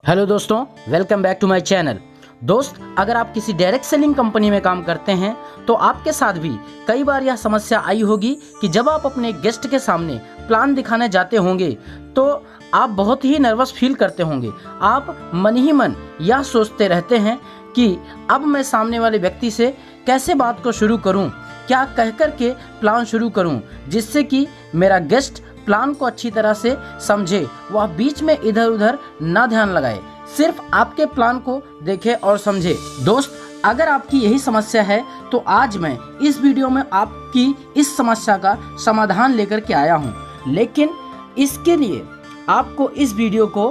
Hello दोस्तों, welcome back to my channel. दोस्त, अगर आप किसी डायरेक्ट सेलिंग कंपनी में काम करते हैं तो आपके साथ भी कई बार यह समस्या आई होगी कि जब आप अपने गेस्ट के सामने प्लान दिखाने जाते होंगे तो आप बहुत ही नर्वस फील करते होंगे। आप मन ही मन यह सोचते रहते हैं कि अब मैं सामने वाले व्यक्ति से कैसे बात को शुरू करूं, क्या कह कर के प्लान शुरू करूं जिससे कि मेरा गेस्ट प्लान को अच्छी तरह से समझे, वह बीच में इधर उधर ना ध्यान लगाए, सिर्फ आपके प्लान को देखे और समझे। दोस्त, अगर आपकी यही समस्या है तो आज मैं इस वीडियो में आपकी इस समस्या का समाधान लेकर के आया हूं। लेकिन इसके लिए आपको इस वीडियो को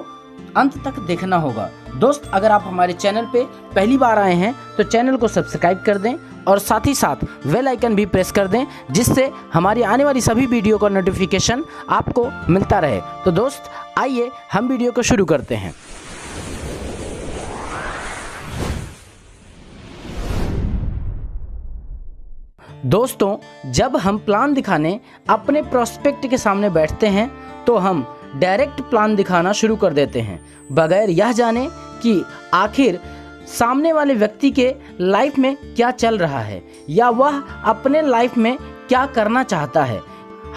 अंत तक देखना होगा। दोस्त, अगर आप हमारे चैनल पे पहली बार आए हैं तो चैनल को सब्सक्राइब कर दें और साथ ही साथ बेल आइकन भी प्रेस कर दें, जिससे हमारी आने वाली सभी वीडियो का नोटिफिकेशन आपको मिलता रहे। तो दोस्त, आइए हम वीडियो को शुरू करते हैं। दोस्तों, जब हम प्लान दिखाने अपने प्रोस्पेक्ट के सामने बैठते हैं तो हम डायरेक्ट प्लान दिखाना शुरू कर देते हैं, बगैर यह जाने कि आखिर सामने वाले व्यक्ति के लाइफ में क्या चल रहा है या वह अपने लाइफ में क्या करना चाहता है।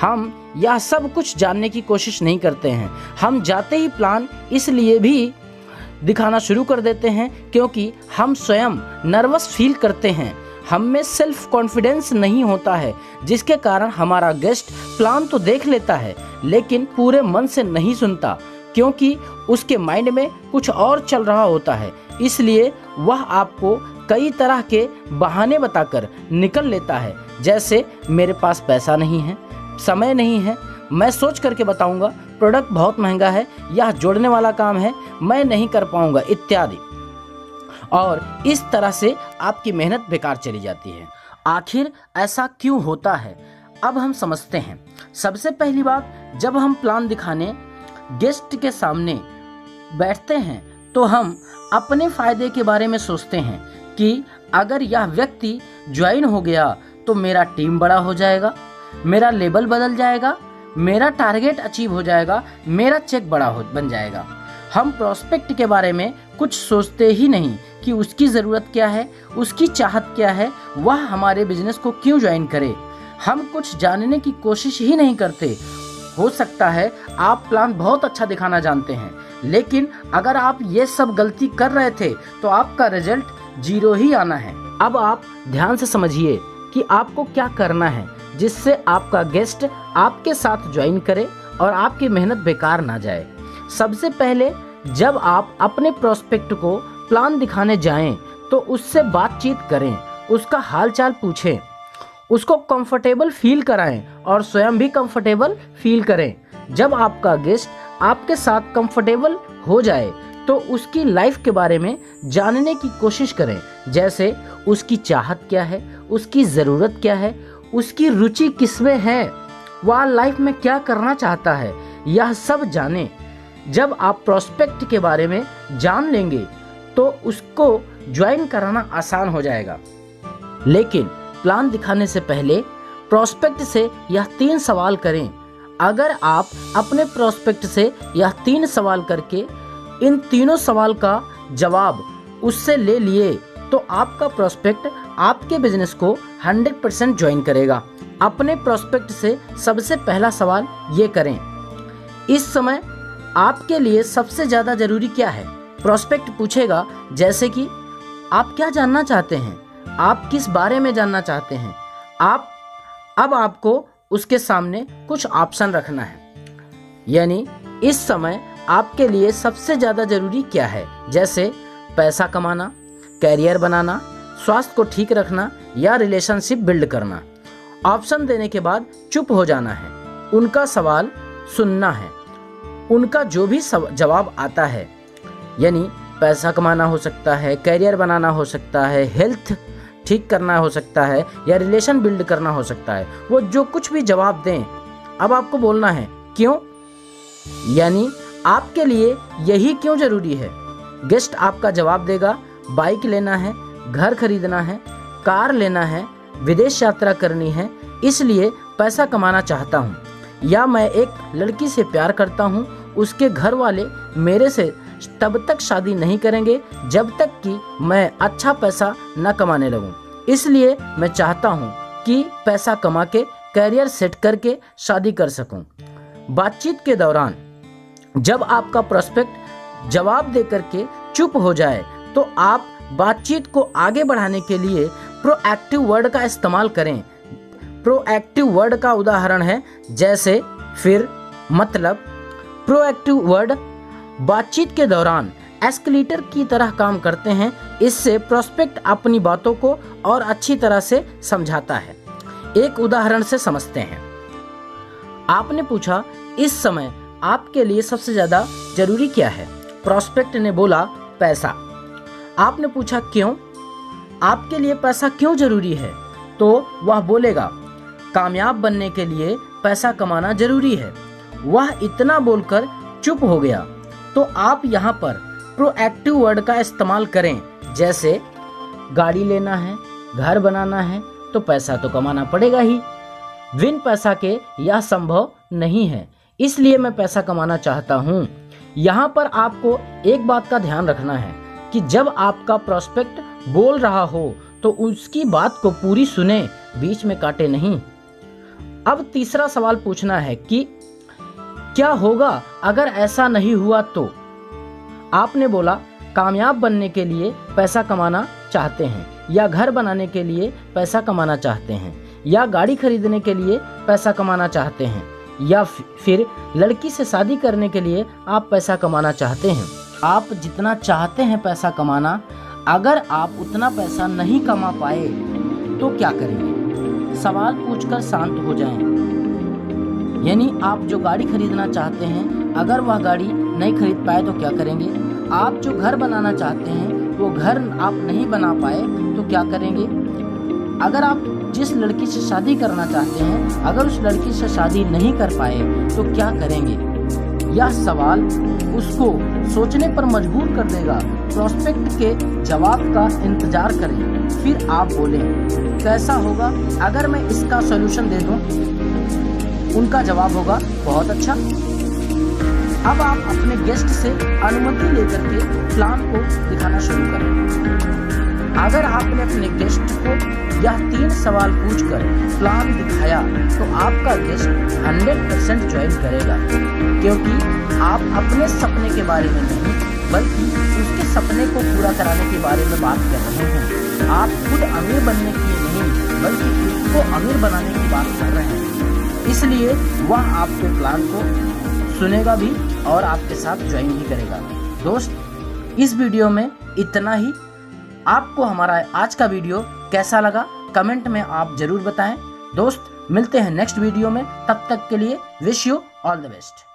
हम यह सब कुछ जानने की कोशिश नहीं करते हैं। हम जाते ही प्लान इसलिए भी दिखाना शुरू कर देते हैं क्योंकि हम स्वयं नर्वस फील करते हैं, हम में सेल्फ कॉन्फिडेंस नहीं होता है, जिसके कारण हमारा गेस्ट प्लान तो देख लेता है लेकिन पूरे मन से नहीं सुनता, क्योंकि उसके माइंड में कुछ और चल रहा होता है। इसलिए वह आपको कई तरह के बहाने बताकर निकल लेता है, जैसे मेरे पास पैसा नहीं है, समय नहीं है, मैं सोच करके बताऊंगा, प्रोडक्ट बहुत महंगा है, यह जोड़ने वाला काम है, मैं नहीं कर पाऊंगा, इत्यादि। और इस तरह से आपकी मेहनत बेकार चली जाती है। आखिर ऐसा क्यों होता है, अब हम समझते हैं। सबसे पहली बात, जब हम प्लान दिखाने गेस्ट के सामने बैठते हैं तो हम अपने फायदे के बारे में सोचते हैं कि अगर यह व्यक्ति ज्वाइन हो गया तो मेरा टीम बड़ा हो जाएगा, मेरा लेवल बदल जाएगा, मेरा टारगेट अचीव हो जाएगा, मेरा चेक बड़ा बन जाएगा। हम प्रोस्पेक्ट के बारे में कुछ सोचते ही नहीं कि उसकी ज़रूरत क्या है, उसकी चाहत क्या है, वह हमारे बिजनेस को क्यों ज्वाइन करे। हम कुछ जानने की कोशिश ही नहीं करते। हो सकता है आप प्लान बहुत अच्छा दिखाना जानते हैं, लेकिन अगर आप ये सब गलती कर रहे थे तो आपका रिजल्ट 0 ही आना है। अब आप ध्यान से समझिए कि आपको क्या करना है जिससे आपका गेस्ट आपके साथ ज्वाइन करे और आपकी मेहनत बेकार ना जाए। सबसे पहले, जब आप अपने प्रोस्पेक्ट को प्लान दिखाने जाएं तो उससे बातचीत करें, उसका हालचाल पूछें, उसको कंफर्टेबल फील कराएं और स्वयं भी कंफर्टेबल फील करें। जब आपका गेस्ट आपके साथ कंफर्टेबल हो जाए तो उसकी लाइफ के बारे में जानने की कोशिश करें, जैसे उसकी चाहत क्या है, उसकी ज़रूरत क्या है, उसकी रुचि किसमें है, वह लाइफ में क्या करना चाहता है, यह सब जानें। जब आप प्रोस्पेक्ट के बारे में जान लेंगे तो उसको ज्वाइन कराना आसान हो जाएगा। लेकिन प्लान दिखाने से पहले प्रोस्पेक्ट से यह 3 सवाल करें। अगर आप अपने प्रोस्पेक्ट से यह 3 सवाल करके इन तीनों सवाल का जवाब उससे ले लिए तो आपका प्रोस्पेक्ट आपके बिजनेस को 100% ज्वाइन करेगा। अपने प्रोस्पेक्ट से सबसे पहला सवाल ये करें, इस समय आपके लिए सबसे ज़्यादा ज़रूरी क्या है। प्रोस्पेक्ट पूछेगा जैसे कि आप क्या जानना चाहते हैं, आप किस बारे में जानना चाहते हैं। अब आपको उसके सामने कुछ ऑप्शन रखना है, यानी इस समय आपके लिए सबसे ज़्यादा ज़रूरी क्या है, जैसे पैसा कमाना, कैरियर बनाना, स्वास्थ्य को ठीक रखना या रिलेशनशिप बिल्ड करना। ऑप्शन देने के बाद चुप हो जाना है, उनका सवाल सुनना है। उनका जो भी जवाब आता है, यानी पैसा कमाना हो सकता है, कैरियर बनाना हो सकता है, हेल्थ ठीक करना हो सकता है या रिलेशन बिल्ड करना हो सकता है, वो जो कुछ भी जवाब दें, अब आपको बोलना है क्यों, यानी आपके लिए यही क्यों ज़रूरी है। गेस्ट आपका जवाब देगा, बाइक लेना है, घर खरीदना है, कार लेना है, विदेश यात्रा करनी है, इसलिए पैसा कमाना चाहता हूँ, या मैं एक लड़की से प्यार करता हूँ, उसके घर वाले मेरे से तब तक शादी नहीं करेंगे जब तक कि मैं अच्छा पैसा न कमाने लगूं। इसलिए मैं चाहता हूं कि पैसा कमा के करियर सेट करके शादी कर सकूं। बातचीत के दौरान जब आपका प्रोस्पेक्ट जवाब दे करके चुप हो जाए तो आप बातचीत को आगे बढ़ाने के लिए प्रोएक्टिव वर्ड का इस्तेमाल करें। प्रोएक्टिव वर्ड का उदाहरण है जैसे, फिर, मतलब। प्रोएक्टिव वर्ड बातचीत के दौरान एस्केलेटर की तरह काम करते हैं। इससे प्रोस्पेक्ट अपनी बातों को और अच्छी तरह से समझाता है। एक उदाहरण से समझते हैं। आपने पूछा, इस समय आपके लिए सबसे ज़्यादा जरूरी क्या है? प्रोस्पेक्ट ने बोला, पैसा। आपने पूछा, क्यों? आपके लिए पैसा क्यों जरूरी है? तो वह बोलेगा, कामयाब बनने के लिए पैसा कमाना जरूरी है। वह इतना बोलकर चुप हो गया। तो आप यहाँ पर प्रोएक्टिव वर्ड का इस्तेमाल करें जैसे, गाड़ी लेना है, घर बनाना है तो पैसा तो कमाना पड़ेगा ही। बिन पैसा के यह संभव नहीं है, इसलिए मैं पैसा कमाना चाहता हूँ। यहाँ पर आपको एक बात का ध्यान रखना है कि जब आपका प्रोस्पेक्ट बोल रहा हो तो उसकी बात को पूरी सुने, बीच में काटे नहीं। अब तीसरा सवाल पूछना है कि क्या होगा अगर ऐसा नहीं हुआ तो? आपने बोला, कामयाब बनने के लिए पैसा कमाना चाहते हैं, या घर बनाने के लिए पैसा कमाना चाहते हैं, या गाड़ी खरीदने के लिए पैसा कमाना चाहते हैं, या फिर लड़की से शादी करने के लिए आप पैसा कमाना चाहते हैं। आप जितना चाहते हैं पैसा कमाना, अगर आप उतना पैसा नहीं कमा पाए तो क्या करेंगे? सवाल पूछकर शांत हो जाएं। यानी आप जो गाड़ी खरीदना चाहते हैं, अगर वह गाड़ी नहीं खरीद पाए तो क्या करेंगे? आप जो घर बनाना चाहते हैं, वो घर आप नहीं बना पाए तो क्या करेंगे? अगर आप जिस लड़की से शादी करना चाहते हैं, अगर उस लड़की से शादी नहीं कर पाए तो क्या करेंगे? यह सवाल उसको सोचने पर मजबूर कर देगा। प्रोस्पेक्ट के जवाब का इंतजार करें, फिर आप बोलें, कैसा होगा अगर मैं इसका सॉल्यूशन दे दूं? उनका जवाब होगा, बहुत अच्छा। अब आप अपने गेस्ट से अनुमति लेकर के प्लान को दिखाना शुरू करें। अगर आपने अपने गेस्ट को यह 3 सवाल पूछकर प्लान दिखाया तो आपका गेस्ट 100% ज्वाइन करेगा, क्योंकि आप अपने सपने के बारे में नहीं बल्कि उसके सपने को पूरा कराने के बारे में बात कर रहे हैं। आप खुद अमीर बनने की नहीं बल्कि उसको अमीर बनाने की बात कर रहे हैं। इसलिए वह आपके प्लान को सुनेगा भी और आपके साथ ज्वाइन भी करेगा। दोस्त, इस वीडियो में इतना ही। आपको हमारा आज का वीडियो कैसा लगा कमेंट में आप जरूर बताएं। दोस्त, मिलते हैं नेक्स्ट वीडियो में, तब तक के लिए wish you all the best.